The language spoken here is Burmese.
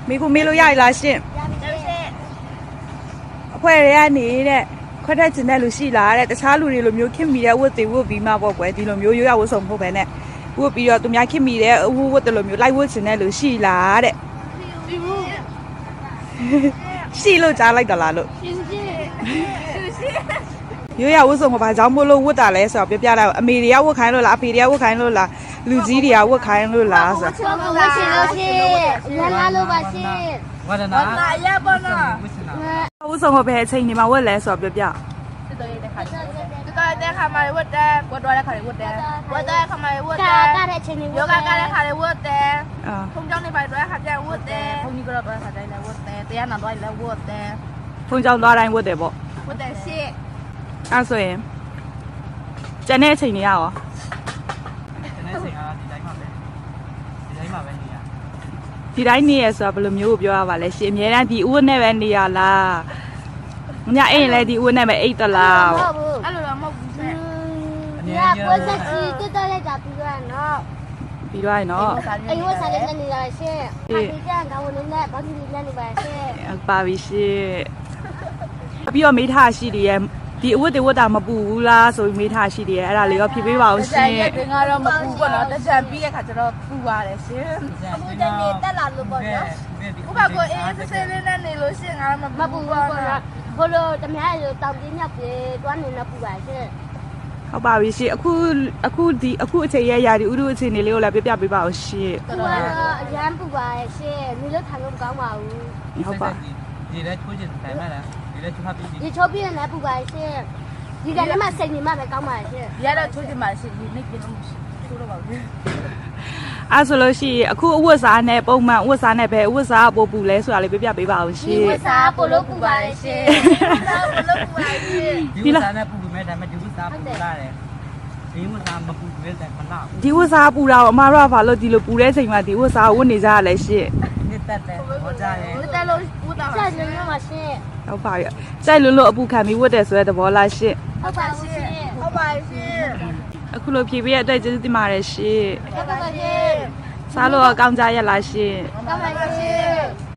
မိကူမေးလို့ရလားရှင်အဖွဲရရနေတဲ့ခွက်ထက်ကျင်တဲ့လူရှိလားတဲ့တခြားလူတွေလိုမျိုးခင်မိတဲ့ဝတ်တွေဝတ်ပြီးမှပေါ့ကွယ်ဒီလိုမျိုးရိုးရဝတ်ဆောင်ဖို့ပဲနဲ့ဝတ်ပြီးတော့သူများခင်မိတဲ့ဝတ်တယ်လိုမျိုးလိုက်ဝတ်ကျင်တဲ့လူရှိလားတဲ့ရှိလို့ကြားလိုက်တလားလို့ရိုးရဝတ်ဆောင်ကိုဘာကြောင့်မို့လို့ဝတ်တာလဲဆိုတော့ပြပြလိုက်အမေတွေကဝတ်ခိုင်းလို့လားအဖေတွေကဝတ်ခိုင်းလို့လားလူကြီးတွေကဝတ်ခိုင်းလို့လားဆိုတော့ဝတ်ရှင်လို့ရှင်လာလာလို့ပါရှင်ဝါဒနာရပါနော်ဝတ်ဆောင်ကိုပဲအချိန်နေမှာဝတ်လဲဆိုတော့ပြပြတဲ့ခါမှာဝတ်တယ်ဝတ်တော်တဲ့ခါတွေဝတ်တယ်ဝတ်တဲ့ခါမှာဝတ်တယ်ကားတဲ့ချိန်တွေယောဂကားတဲ့ခါတွေဝတ်တယ်ဖုန်းကြောင်းနေပါတော့ခါကျဝတ်တယ်ဖုန်းကြီးကတော့ခါတိုင်းလည်းဝတ်တယ်တရားနာတော့လည်းဝတ်တယ် ဖုန်းကြောင်းသွားတိုင်းဝတ်တယ်ပေါ့ဝတ်တယ်ရှေ့အဲ့ဆိုရင်ကျန်တဲ့အချိန်တွေရောဒီတိုင်းမှာပဲနေရဒီတိုင်းနေရဆိုတာဘယ်လိုမျိုးကိုပြောရပါလဲရှင်အများအားဒီဥဝတ်နဲ့ပဲနေရလားညအိမ်လည်းဒီဥဝတ်နဲ့ပဲအိတ်တလားအဲ့လိုတော့မဟုတ်ဘူးဆက်ညပွဲဆက်စီတက်တက်လိုက်တာပြီးတော့နော်ပြီးတော့နော်အိမ်ဝတ်စားလေးနဲ့နေရရှင်အဖေကကောင်းဝင်နဲ့ဘာကြီးလေးနဲ့နေပါရှင်ပါပြီရှင်ပြီးတော့မေးထားရှိတယ်ဒီအဝတ်တွေဝတ်တာမပူဘူးလားဆိုပြီးမေးထားရှိတယ်အဲ့ဒါလေးရောဖြေပေးပါအောင်ရှင်ငါတော့မပူပေါ့နော်တကြံပြီးတဲ့ခါကျတော့ပူပါတယ်ရှင်အမှုတန်းနေတက်လာလို့ပေါ့နော်ဥပကိုအေးဖစလေးနဲ့နေလို့ရှင်ငါမပူဘူးပေါ့နော်ဘလို့တမရရတောင်ပြင်းညက်ပြေတွားနေတော့ပူပါရှင်ဟုတ်ပါပြီရှင်အခုအချိန်ရရာဒီဥဒုအချိန်လေးကိုလည်းပြပြပေးပါအောင်ရှင်သူကတော့အရန်ပူပါရဲ့ရှင်နေလို့ထိုင်လို့မကောင်းပါဘူးဟုတ်ပါဒီလည်းချိုးချင်တယ်မဲ့လားဒီလည်းချိုးပြီးဒီချိုးပြီးလည်းပူပါရှင်ဒီကနေ့မှစိတ်နေမှပဲကောင်းပါရှင်ရတော့ချိုးချင်ပါရှင်ဒီနေ့ပြင်လို့ချိုးတော့ပါဘူးအဲ့ဆိုလို့ရှိရင်အခုအဝတ်စားနဲ့ပုံမှန်အဝတ်စားနဲ့ပဲအဝတ်စားပို့ပူလဲဆိုတာလေးပြပြပေးပါအောင်ရှင်ဒီဝတ်စားပို့လို့ပူပါလေရှင်ပို့လို့ပူပါရှင်ဒီဝတ်စားနဲ့ပူမယ်ဒါပေမဲ့ဒီဝတ်စားပူလာတယ်ဒီဝတ်စားမပူဘဲတဲ့မနာဒီဝတ်စားပူတာအမတို့ကဘာလို့ဒီလိုပူတဲ့ချိန်မှာဒီဝတ်စားဝတ်နေကြရလဲရှင်နှစ်သက်တယ်ဟောကြတယ်နှစ်သက်လို့ဝတ်တာဆက်နေမှာရှင်ဟုတ်ပါရဲ့ကြိုက်လို့အပူခံပြီးဝတ်တယ်ဆိုတဲ့သဘောလားရှင်ဟုတ်ပါရှင်ဟုတ်ပါရှင်အခုလိုဖြေပေးရတဲ့အတွက်ကျေးဇူးတင်ပါတယ်ရှင်ဟုတ်ပါရှင်စားလို့ကောင်းကြရလားရှင်ကောင်းပါရှင်